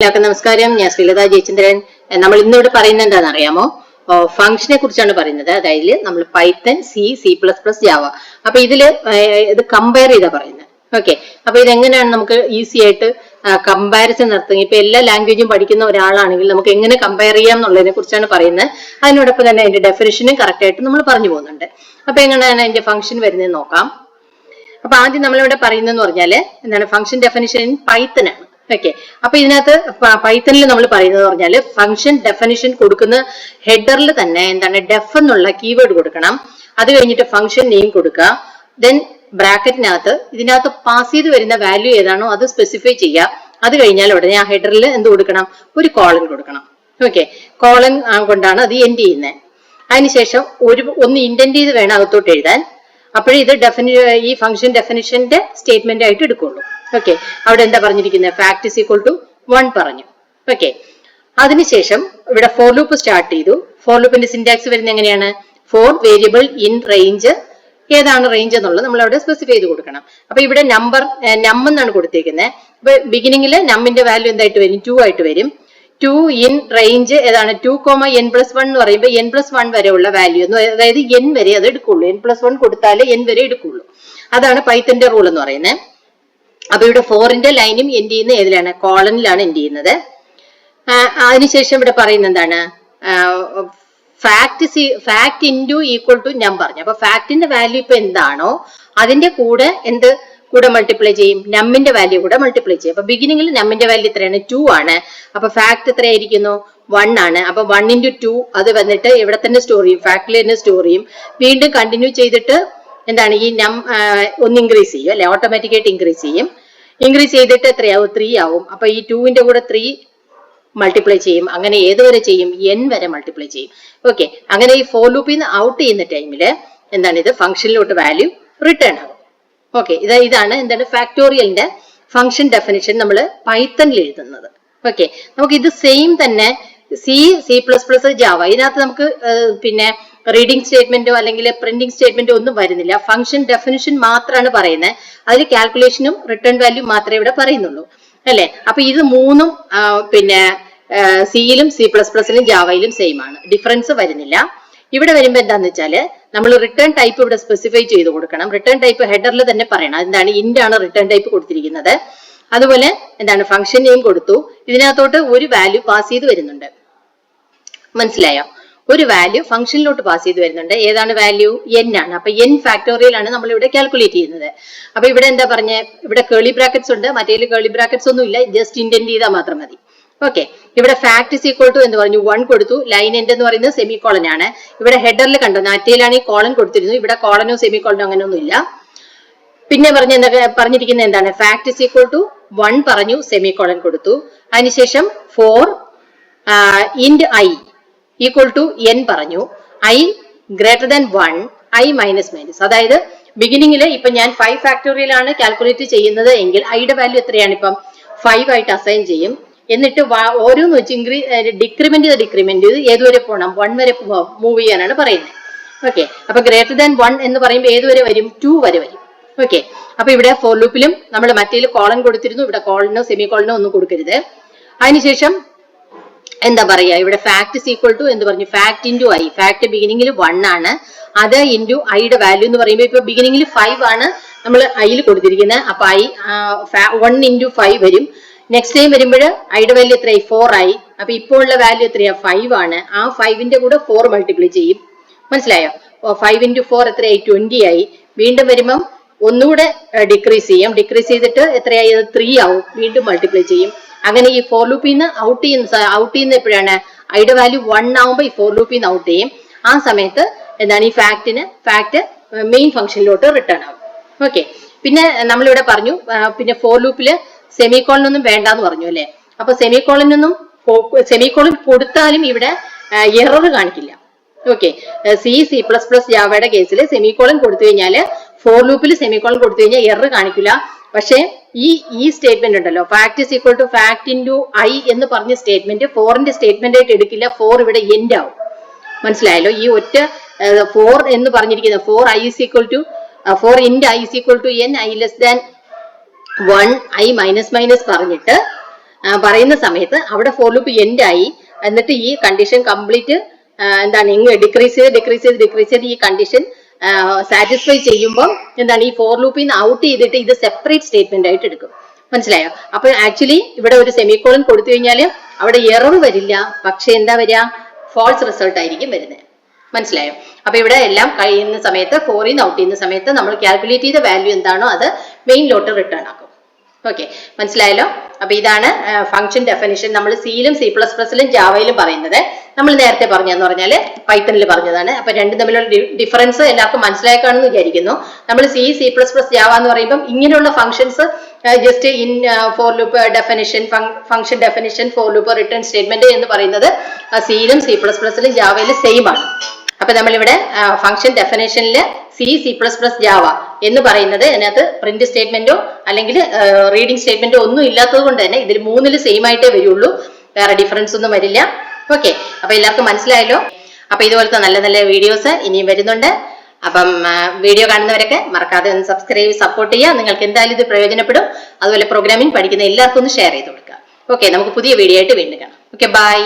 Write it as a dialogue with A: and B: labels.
A: എല്ലാവർക്കും നമസ്കാരം. ഞാൻ Sreelatha Jayachandran. നമ്മൾ ഇന്നിവിടെ പറയുന്നത് എന്താണെന്ന് അറിയാമോ? ഫംഗ്ഷനെ കുറിച്ചാണ് പറയുന്നത്. അതായത് നമ്മൾ പൈത്തൺ, C++, ജാവ. അപ്പൊ ഇതില് ഇത് കമ്പയർ ചെയ്താ പറയുന്നത്. ഓക്കെ, അപ്പൊ ഇതെങ്ങനെയാണ് നമുക്ക് ഈസി ആയിട്ട് കമ്പാരിസൺ നടത്തുന്നത്? ഇപ്പൊ എല്ലാ ലാംഗ്വേജും പഠിക്കുന്ന ഒരാളാണെങ്കിൽ നമുക്ക് എങ്ങനെ കമ്പയർ ചെയ്യാം എന്നുള്ളതിനെ കുറിച്ചാണ് പറയുന്നത്. അതിനോടൊപ്പം തന്നെ അതിന്റെ ഡെഫിനിഷനും കറക്റ്റ് ആയിട്ട് നമ്മൾ പറഞ്ഞു പോകുന്നുണ്ട്. അപ്പൊ എങ്ങനെയാണ് അതിന്റെ ഫംഗ്ഷൻ വരുന്നത് നോക്കാം. അപ്പൊ ആദ്യം നമ്മളിവിടെ പറയുന്നതെന്ന് പറഞ്ഞാല് എന്താണ് ഫംഗ്ഷൻ ഡെഫിനിഷൻ ഇൻ പൈത്തൺ ആണ്. ഓക്കെ, അപ്പൊ ഇതിനകത്ത് പൈത്തണിൽ നമ്മൾ പറയുന്നത് പറഞ്ഞാല് ഫംഗ്ഷൻ ഡെഫിനിഷൻ കൊടുക്കുന്ന ഹെഡറിൽ തന്നെ എന്താണ് ഡെഫ് എന്നുള്ള കീവേഡ് കൊടുക്കണം. അത് കഴിഞ്ഞിട്ട് ഫംഗ്ഷൻ നെയിം കൊടുക്കുക. ദെൻ ബ്രാക്കറ്റിനകത്ത് ഇതിനകത്ത് പാസ് ചെയ്ത് വരുന്ന വാല്യൂ ഏതാണോ അത് സ്പെസിഫൈ ചെയ്യുക. അത് കഴിഞ്ഞാൽ ഉടനെ ആ ഹെഡറിൽ എന്ത് കൊടുക്കണം? ഒരു കോളൻ കൊടുക്കണം. ഓക്കെ, കോളൻ കൊണ്ടാണ് അത് എൻഡ് ചെയ്യുന്നത്. അതിനുശേഷം ഒന്ന് ഇൻഡന്റ് ചെയ്ത് വേണം അകത്തോട്ട് എഴുതാൻ. അപ്പോഴേ ഇത് ഈ ഫംഗ്ഷൻ ഡെഫിനിഷന്റെ സ്റ്റേറ്റ്മെന്റ് ആയിട്ട് എടുക്കുള്ളൂ. ഓക്കെ, അവിടെ എന്താ പറഞ്ഞിരിക്കുന്നത്? ഫാക്ട് ഇസ് ഈക്വൽ ടു 1 പറഞ്ഞു. ഓക്കെ, അതിനുശേഷം ഇവിടെ ഫോർ ലൂപ്പ് സ്റ്റാർട്ട് ചെയ്തു. ഫോർ ലൂപ്പിന്റെ സിന്റാക്സ് വരുന്നത് എങ്ങനെയാണ്? For variable in range. ഏതാണ് റേഞ്ച് എന്നുള്ളത് നമ്മൾ അവിടെ സ്പെസിഫൈ ചെയ്ത് കൊടുക്കണം. അപ്പൊ ഇവിടെ നം എന്നാണ് കൊടുത്തേക്കുന്നത്. അപ്പൊ ബിഗിനിങ്ങിൽ നമ്മിന്റെ വാല്യൂ എന്തായിട്ട് വരും? 2 ആയിട്ട് വരും. 2 ഇൻ റേഞ്ച് ഏതാണ്? 2,n+1 എന്ന് പറയുമ്പോൾ n+1 വരെ ഉള്ള വാല്യൂ എന്ന്, അതായത് n വരെ അത് എടുക്കുള്ളൂ. n+1 കൊടുത്താലേ n വരെ എടുക്കുള്ളൂ. അതാണ് പൈത്തന്റെ റൂൾ എന്ന് പറയുന്നത്. അപ്പൊ ഇവിടെ 4ന്റെ ലൈനും എൻഡ് ചെയ്യുന്ന ഏതിലാണ്? കോളനിലാണ് എൻഡ് ചെയ്യുന്നത്. അതിനുശേഷം ഇവിടെ പറയുന്നത് എന്താണ്? ഫാക്ട് ഇൻറ്റു ഈക്വൽ ടു നം പറഞ്ഞു. അപ്പൊ ഫാക്ടിന്റെ വാല്യൂ ഇപ്പൊ എന്താണോ അതിന്റെ കൂടെ കൂടെ മൾട്ടിപ്ലൈ ചെയ്യും, നമ്മിന്റെ വാല്യൂ കൂടെ മൾട്ടിപ്ലൈ ചെയ്യും. അപ്പൊ ബിഗിനിങ്ങിൽ നമ്മിന്റെ വാല്യൂ എത്രയാണ്? 2 ആണ്. അപ്പൊ ഫാക്ട് എത്രയായിരിക്കുന്നു? 1 ആണ്. അപ്പൊ 1 × 2 അത് വന്നിട്ട് ഇവിടെ തന്നെ സ്റ്റോർ ചെയ്യും, ഫാക്ടിൽ തന്നെ സ്റ്റോർ ചെയ്യും. വീണ്ടും കണ്ടിന്യൂ ചെയ്തിട്ട് എന്താണ് ഈ ഒന്ന് ഇൻക്രീസ് ചെയ്യും അല്ലെ, ഓട്ടോമാറ്റിക് ആയിട്ട് ഇൻക്രീസ് ചെയ്യും. ഇൻക്രീസ് ചെയ്തിട്ട് എത്രയാവും? 3 ആവും. അപ്പൊ ഈ 2ന്റെ കൂടെ 3 മൾട്ടിപ്ലൈ ചെയ്യും. അങ്ങനെ ഏതുവരെ ചെയ്യും? n വരെ മൾട്ടിപ്ലൈ ചെയ്യും. ഓക്കെ, അങ്ങനെ ഈ ഫോർ ലൂപ്പിൽ നിന്ന് ഔട്ട് ചെയ്യുന്ന ടൈമില് എന്താണ് ഇത് ഫംഗ്ഷനിലോട്ട് വാല്യൂ റിട്ടേൺ ആകും. ഓക്കെ, ഇതാണ് എന്താണ് ഫാക്ടോറിയലിന്റെ ഫംഗ്ഷൻ ഡെഫിനിഷൻ നമ്മൾ പൈത്തണിൽ എഴുതുന്നത്. ഓക്കെ, നമുക്ക് ഇത് സെയിം തന്നെ C++, ജാവ. ഇതിനകത്ത് നമുക്ക് പിന്നെ റീഡിംഗ് സ്റ്റേറ്റ്മെന്റോ അല്ലെങ്കിൽ പ്രിന്റിംഗ് സ്റ്റേറ്റ്മെന്റോ ഒന്നും വരുന്നില്ല. ഫംഗ്ഷൻ ഡെഫിനിഷൻ മാത്രമാണ് പറയുന്നത്. അതിൽ കാൽക്കുലേഷനും റിട്ടേൺ വാല്യൂ മാത്രമേ ഇവിടെ പറയുന്നുള്ളൂ അല്ലെ. അപ്പൊ ഇത് മൂന്നും പിന്നെ സിയിലും C++ലും ജാവയിലും സെയിം ആണ്, ഡിഫറൻസ് വരുന്നില്ല. ഇവിടെ വരുമ്പോ എന്താന്ന് വെച്ചാല് നമ്മൾ റിട്ടേൺ ടൈപ്പ് ഇവിടെ സ്പെസിഫൈ ചെയ്ത് കൊടുക്കണം. റിട്ടേൺ ടൈപ്പ് ഹെഡറിൽ തന്നെ പറയണം. എന്താണ്? ഇന്റ് ആണ് റിട്ടേൺ ടൈപ്പ് കൊടുത്തിരിക്കുന്നത്. അതുപോലെ എന്താണ് ഫംഗ്ഷൻ നെയിം കൊടുത്തു. ഇതിനകത്തോട്ട് ഒരു വാല്യൂ പാസ് ചെയ്ത് വരുന്നുണ്ട്. മനസ്സിലായോ? ഒരു വാല്യൂ ഫംഗ്ഷനിലോട്ട് പാസ് ചെയ്ത് വരുന്നുണ്ട്. ഏതാണ് വാല്യൂ? n ആണ്. അപ്പൊ n ഫാക്ടോറിയൽ ആണ് നമ്മൾ ഇവിടെ കാൽക്കുലേറ്റ് ചെയ്യുന്നത്. അപ്പൊ ഇവിടെ എന്താ പറഞ്ഞേ? ഇവിടെ കേളി ബ്രാക്കറ്റ്സ് ഉണ്ട്, മറ്റേ കേളി ബ്രാക്കറ്റ്സ് ഒന്നും ഇല്ല, ജസ്റ്റ് ഇൻഡന്റ് ചെയ്താൽ മാത്രം മതി. ഓക്കെ, ഇവിടെ ഫാക്ട് ഇസ് ഈക്വൽ ടു എന്ന് പറഞ്ഞു 1 കൊടുത്തു. ലൈൻ എൻഡ് എന്ന് പറയുന്നത് സെമി കോളൻ ആണ്. ഇവിടെ ഹെഡറിൽ കണ്ടോ, നാറ്റയിലാണ് ഈ കോളൻ കൊടുത്തിരുന്നു. ഇവിടെ കോളനോ സെമി കോളനോ അങ്ങനെയൊന്നും ഇല്ല. പിന്നെ പറഞ്ഞിരിക്കുന്നത് എന്താണ്? ഫാക്ട് ഇസ് ഈക്വൽ ടു 1 പറഞ്ഞു, സെമി കോളൻ കൊടുത്തു. അതിനുശേഷം 4 ഇൻഡ് i ഈക്വൽ ടു n പറഞ്ഞു. i greater than 1, i minus minus. അതായത് ബിഗിനിങ്ങിൽ ഇപ്പൊ ഞാൻ 5 ഫാക്ടോറിയൽ ആണ് കാൽക്കുലേറ്റ് ചെയ്യുന്നത് എങ്കിൽ ഐയുടെ വാല്യൂ എത്രയാണ്? ഇപ്പം 5 ആയിട്ട് അസൈൻ ചെയ്യും. എന്നിട്ട് ഓരോന്ന് വെച്ച് ഡിക്രിമെന്റ് ചെയ്ത് ഏതുവരെ പോകണം? 1 വരെ മൂവ് ചെയ്യാനാണ് പറയുന്നത്. ഓക്കെ, അപ്പൊ ഗ്രേറ്റർ ദാൻ 1 എന്ന് പറയുമ്പോൾ ഏതുവരെ വരും? 2 വരെ വരും. ഓക്കെ, അപ്പൊ ഇവിടെ ഫോർ ലൂപ്പിലും നമ്മൾ മറ്റേ കോളൻ കൊടുത്തിരുന്നു. ഇവിടെ കോളനോ സെമി കോളനോ ഒന്നും കൊടുക്കരുത്. അതിനുശേഷം എന്താ പറയാ? ഇവിടെ ഫാക്ട് ഇസ് ഈക്വൽ ടു എന്ന് പറഞ്ഞു ഫാക്ട് ഇൻറ്റു i. ഫാക്ട് ബിഗിനിങ്ങിൽ 1 ആണ്. അത് ഇൻറ്റു ഐയുടെ വാല്യൂ എന്ന് പറയുമ്പോൾ ഇപ്പൊ ബിഗിനിങ്ങിൽ 5 ആണ് നമ്മൾ ഐയിൽ കൊടുത്തിരിക്കുന്നത്. അപ്പൊ i 1 × 5 വരും. നെക്സ്റ്റ് ടൈം വരുമ്പോൾ ഐയുടെ വാല്യൂ എത്രയായി? 4 ആയി. അപ്പൊ ഇപ്പോൾ ഉള്ള വാല്യൂ എത്രയാ? 5 ആണ്. ആ 5ന്റെ കൂടെ 4 മൾട്ടിപ്ലൈ ചെയ്യും. മനസ്സിലായോ? 5 × 4 എത്രയായി? 20 ആയി. വീണ്ടും വരുമ്പം ഒന്നുകൂടെ ഡിക്രീസ് ചെയ്യും. ഡിക്രീസ് ചെയ്തിട്ട് എത്രയായി? 3 ആവും. വീണ്ടും മൾട്ടിപ്ലൈ ചെയ്യും. അങ്ങനെ ഈ ഫോർ ലൂപ്പിൽ നിന്ന് ഔട്ട് ചെയ്യുന്ന എപ്പോഴാണ്? ഐയുടെ വാല്യൂ 1 ആവുമ്പോൾ ഈ ഫോർ ലൂപ്പിൽ നിന്ന് ഔട്ട് ചെയ്യും. ആ സമയത്ത് എന്താണ് ഈ ഫാക്ട് മെയിൻ ഫംഗ്ഷനിലോട്ട് റിട്ടേൺ ആവും. ഓക്കെ, പിന്നെ നമ്മളിവിടെ പറഞ്ഞു പിന്നെ ഫോർ ലൂപ്പില് സെമി കോളനൊന്നും വേണ്ടാന്ന് പറഞ്ഞു അല്ലെ. അപ്പൊ സെമി കോളൻ കൊടുത്താലും ഇവിടെ എറർ കാണിക്കില്ല. ഓക്കെ, C++, ജാവയുടെ കേസിൽ സെമി കോളൻ കൊടുത്തു കഴിഞ്ഞാല് ഫോർ ലൂപ്പിൽ സെമി കോളൻ കൊടുത്തു കഴിഞ്ഞാൽ എറർ കാണിക്കില്ല. പക്ഷെ ഈ സ്റ്റേറ്റ്മെന്റ് ഉണ്ടല്ലോ, fact is equal to fact into i എന്ന് പറഞ്ഞ സ്റ്റേറ്റ്മെന്റ് 4ന്റെ സ്റ്റേറ്റ്മെന്റ് ആയിട്ട് എടുക്കില്ല. 4 ഇവിടെ എൻഡ് ആവും. മനസ്സിലായല്ലോ? ഈ ഒറ്റ 4 എന്ന് പറഞ്ഞിരിക്കുന്നത് 4 i is equal to 4 into i is equal to n, i less than 1, i minus പറഞ്ഞിട്ട് പറയുന്ന സമയത്ത് അവിടെ ഫോർ ലൂപ്പ് എൻഡ് ആയി, എന്നിട്ട് ഈ കണ്ടീഷൻ കംപ്ലീറ്റ് എന്താണ് ഇങ്ങ് ഡിക്രീസ് ചെയ്ത് ഈ കണ്ടീഷൻ സാറ്റിസ്ഫൈ ചെയ്യുമ്പോൾ എന്താണ് ഈ ഫോർ ലൂപ്പിൽ നിന്ന് ഔട്ട് ചെയ്തിട്ട് ഇത് സെപ്പറേറ്റ് സ്റ്റേറ്റ്മെന്റ് ആയിട്ട് എടുക്കും. മനസ്സിലായോ? അപ്പൊ ആക്ച്വലി ഇവിടെ ഒരു സെമിക്കോളൻ കൊടുത്തു കഴിഞ്ഞാൽ അവിടെ എറർ വരില്ല, പക്ഷെ എന്താ വരിക, ഫോൾസ് റിസൾട്ട് ആയിരിക്കും വരുന്നത്. മനസ്സിലായോ? അപ്പൊ ഇവിടെ എല്ലാം കഴിയുന്ന സമയത്ത് ഫോറിൽ നിന്ന് ഔട്ട് ചെയ്യുന്ന സമയത്ത് നമ്മൾ കാൽക്കുലേറ്റ് ചെയ്ത വാല്യൂ എന്താണോ അത് മെയിനിലോട്ട് റിട്ടേൺ ആക്കും. ഓക്കെ, മനസ്സിലായല്ലോ? അപ്പൊ ഇതാണ് ഫംഗ്ഷൻ ഡെഫിനിഷൻ നമ്മൾ സിയിലും C++ലും ജാവയിലും പറയുന്നത്. നമ്മൾ നേരത്തെ പറഞ്ഞെന്ന് പറഞ്ഞാല് പൈത്തണിൽ പറഞ്ഞതാണ്. അപ്പൊ രണ്ടും തമ്മിലുള്ള ഡിഫറൻസ് എല്ലാവർക്കും മനസ്സിലാക്കാണെന്ന് വിചാരിക്കുന്നു. നമ്മൾ C++, ജാവ എന്ന് പറയുമ്പോൾ ഇങ്ങനെയുള്ള functions just in for loop definition, function definition, for loop, return statement എന്ന് പറയുന്നത് സിയിലും C++ലും ജാവയിലും സെയിം ആണ്. അപ്പൊ നമ്മളിവിടെ ഫംഗ്ഷൻ ഡെഫിനേഷനിൽ C++, ജാവ എന്ന് പറയുന്നത് അതിനകത്ത് പ്രിന്റ് സ്റ്റേറ്റ്മെന്റോ അല്ലെങ്കിൽ റീഡിംഗ് സ്റ്റേറ്റ്മെന്റോ ഒന്നും ഇല്ലാത്തത് കൊണ്ട് തന്നെ ഇതിൽ മൂന്നില് സെയിം ആയിട്ടേ വരുള്ളൂ, വേറെ ഡിഫറൻസ് ഒന്നും വരില്ല. ഓക്കെ, അപ്പൊ എല്ലാവർക്കും മനസ്സിലായല്ലോ? അപ്പൊ ഇതുപോലത്തെ നല്ല നല്ല വീഡിയോസ് ഇനിയും വരുന്നുണ്ട്. അപ്പം വീഡിയോ കാണുന്നവരൊക്കെ മറക്കാതെ ഒന്ന് സബ്സ്ക്രൈബ്, സപ്പോർട്ട് ചെയ്യുക. നിങ്ങൾക്ക് എന്തായാലും ഇത് പ്രയോജനപ്പെടും. അതുപോലെ പ്രോഗ്രാമിംഗ് പഠിക്കുന്ന എല്ലാവർക്കും ഒന്ന് ഷെയർ ചെയ്ത് കൊടുക്കുക. ഓക്കെ, നമുക്ക് പുതിയ വീഡിയോ ആയിട്ട് വീണ്ടും കാണാം. Okay, by.